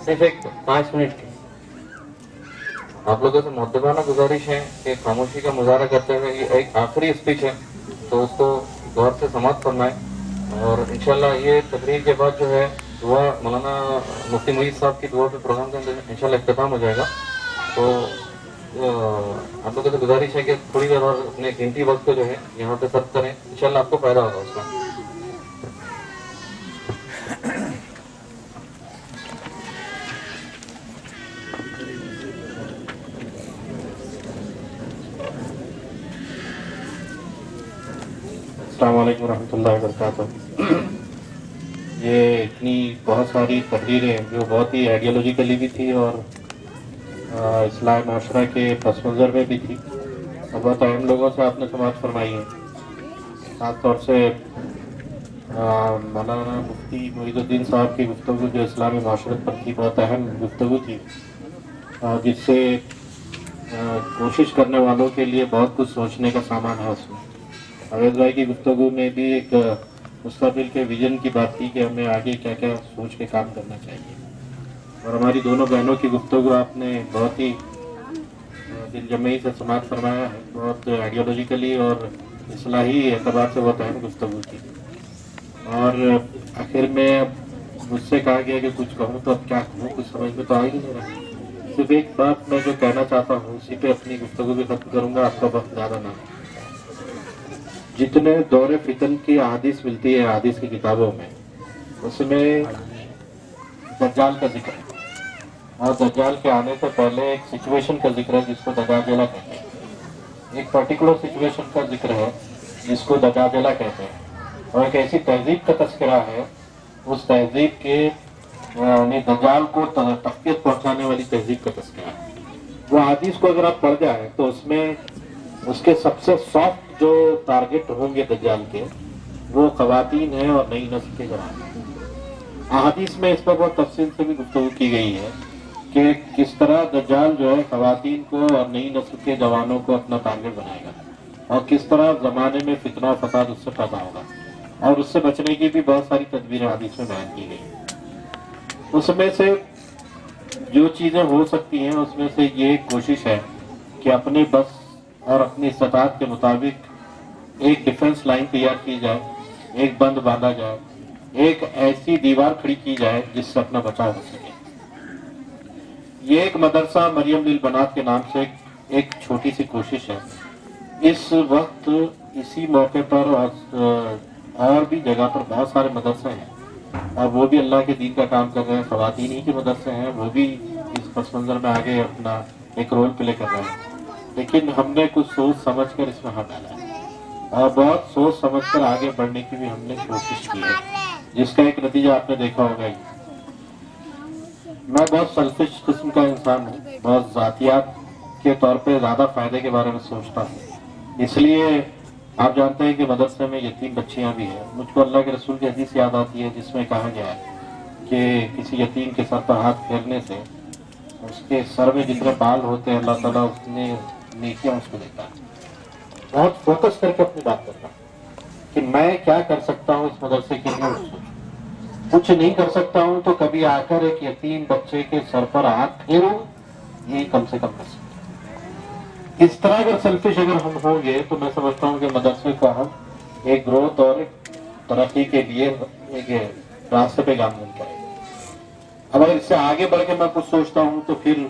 صرف ایک 5 منٹ کی آپ لوگوں سے مؤدبانہ گزارش ہے کہ خاموشی کا مظاہرہ کرتے ہوئے یہ ایک آخری اسپیچ ہے تو اس کو غور سے سماعت فرمائیں، اور انشاءاللہ یہ تقریر کے بعد جو ہے دعا مولانا مفتی معیذ صاحب کی دعا پہ پروگرام کا انشاءاللہ اختتام ہو جائے گا. تو آپ لوگوں سے گزارش ہے کہ تھوڑی دیر اور اپنے قیمتی وقت کو جو ہے یہاں پہ صرف کریں، انشاءاللہ آپ کو فائدہ ہوگا اس کا. السلام علیکم ورحمۃ اللہ وبرکاتہ. یہ اتنی بہت ساری تقریریں جو بہت ہی آئیڈیالوجیکلی بھی تھی اور اصلاح معاشرہ کے پس منظر میں بھی تھی، اور بہت اہم لوگوں سے آپ نے سماعت فرمائی ہے. خاص طور سے مولانا مفتی معیذ الدین صاحب کی گفتگو جو اسلامی معاشرت پر تھی، بہت اہم گفتگو تھی، جس سے کوشش کرنے والوں کے لیے بہت کچھ سوچنے کا سامان ہے. اس میں عویز بھائی کی گفتگو میں بھی ایک مستقبل کے ویژن کی بات تھی کہ ہمیں آگے کیا کیا سوچ کے کام کرنا چاہیے، اور ہماری دونوں بہنوں کی گفتگو آپ نے بہت ہی دل جمعی سے سماعت فرمایا ہے. بہت آئیڈیالوجیکلی اور اصلاحی اعتبار سے بہت اہم گفتگو تھی. اور آخر میں مجھ سے کہا گیا کہ کچھ کہوں تو اب کیا کہوں، کچھ سمجھ میں تو آ ہی نہیں رہا. صرف ایک بات میں جو کہنا چاہتا ہوں اسی پہ اپنی گفتگو بھی ختم کروں گا، آپ کا وقت زیادہ نہ ہو. جتنے دور فتن کی احادیث ملتی ہے احادیث کی کتابوں میں، اس میں دجال کا ذکر ہے، اور دجال کے آنے سے پہلے ایک سچویشن کا ذکر ہے جس کو دجاجلہ کہتے ہیں. ایک پرٹیکولر سچویشن کا ذکر ہے جس کو دجاجلہ کہتے ہیں، اور ایک ایسی تہذیب کا تذکرہ ہے، اس تہذیب کے یعنی دجال کو تقویت پہنچانے والی تہذیب کا تذکرہ ہے. وہ حدیث کو اگر آپ پڑھ جائیں تو اس میں اس کے سب سے سافٹ جو ٹارگٹ ہوں گے دجال کے، وہ خواتین ہیں اور نئی نسل کے جوان ہیں. احادیث میں اس پر بہت تفصیل سے بھی گفتگو کی گئی ہے کہ کس طرح دجال جو ہے خواتین کو اور نئی نسل کے جوانوں کو اپنا ٹارگٹ بنائے گا، اور کس طرح زمانے میں فتنہ و فساد اس سے پیدا ہوگا، اور اس سے بچنے کی بھی بہت ساری تدبیریں حدیث میں بیان کی گئی. اس میں سے جو چیزیں ہو سکتی ہیں اس میں سے یہ کوشش ہے کہ اپنے بس اور اپنی استطاعت کے مطابق ایک ڈیفنس لائن تیار کی جائے، ایک بند باندھا جائے، ایک ایسی دیوار کھڑی کی جائے جس سے اپنا بچاؤ ہو سکے. یہ ایک مدرسہ مریم للبنات کے نام سے ایک چھوٹی سی کوشش ہے. اس وقت اسی موقع پر اور بھی جگہ پر بہت سارے مدرسے ہیں، اور وہ بھی اللہ کے دین کا کام کر رہے ہیں، خواتین ہی کے مدرسے ہیں، وہ بھی اس پس منظر میں آگے اپنا ایک رول پلے کر رہے ہیں. لیکن ہم نے کچھ سوچ سمجھ کر اس میں ہاتھ ڈالا ہے، اور بہت سوچ سمجھ کر آگے بڑھنے کی بھی ہم نے کوشش کی ہے، جس کا ایک نتیجہ آپ نے دیکھا ہوگا ہی. میں بہت سیلفش قسم کا انسان ہوں، بہت ذاتیات کے طور پہ زیادہ فائدے کے بارے میں سوچتا ہوں. اس لیے آپ جانتے ہیں کہ مدرسے میں یتیم بچیاں بھی ہیں. مجھ کو اللہ کے رسول کی حدیث یاد آتی ہے جس میں کہا گیا ہے کہ کسی یتیم کے سر پر ہاتھ پھیرنے سے اس کے سر میں جتنے بال ہوتے ہیں اللہ تعالیٰ اس نے نیکیاں اس کو دیتا ہے. بہت فوکس کر کے اپنی بات کرتا ہوں کہ میں کیا کر سکتا ہوں اس مدرسے کے لیے. کچھ نہیں کر سکتا ہوں تو کبھی آ کر ایک یتیم بچے کے سر پر ہاتھ پھیروں، یہ کم سے کم کر سکتا ہوں. اس طرح اگر سیلفش اگر ہم ہوں گے تو میں سمجھتا ہوں کہ مدرسے کو ہم ایک گروتھ اور ترقی کے لیے ایک راستے پہ گامزن کریں. اب اگر اس سے آگے بڑھ کے میں کچھ سوچتا ہوں تو پھر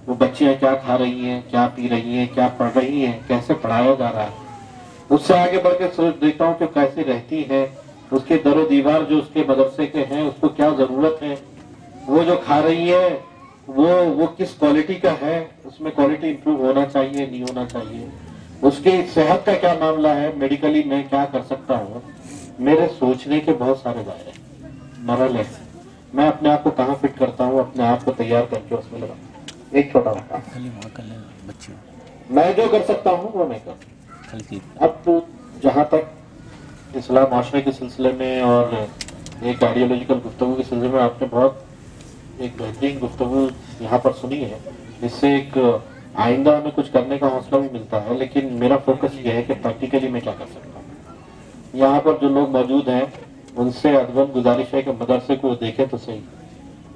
وہ بچیاں کیا کھا رہی ہیں، کیا پی رہی ہیں، کیا پڑھ رہی ہیں، کیسے پڑھایا جا رہا ہے، اس سے آگے بڑھ کے سوچ دیتا ہوں کہ کیسے رہتی ہے، اس کے در و دیوار جو اس کے مدرسے کے ہیں اس کو کیا ضرورت ہے، وہ جو کھا رہی ہے وہ کس کوالٹی کا ہے، اس میں کوالٹی امپروو ہونا چاہیے نہیں ہونا چاہیے، اس کی صحت کا کیا معاملہ ہے، میڈیکلی میں کیا کر سکتا ہوں. میرے سوچنے کے بہت سارے دائرے مرحلے ہیں. میں اپنے آپ کو کہاں فٹ کرتا ہوں، اپنے آپ کو تیار کر کے اس میں لگا. ایک چھوٹا موقع میں جو کر سکتا ہوں وہ میں کروں. اب تو جہاں تک اصلاح معاشرے کے سلسلے میں اور ایک آئیڈیالوجیکل گفتگو کے سلسلے میں آپ نے بہت ایک بہترین گفتگو یہاں پر سنی ہے، اس سے ایک آئندہ ہمیں کچھ کرنے کا حوصلہ بھی ملتا ہے. لیکن میرا فوکس یہ ہے کہ پریکٹیکلی میں کیا کر سکتا ہوں. یہاں پر جو لوگ موجود ہیں ان سے ادباً گزارش ہے کہ مدرسے کو دیکھیں تو صحیح.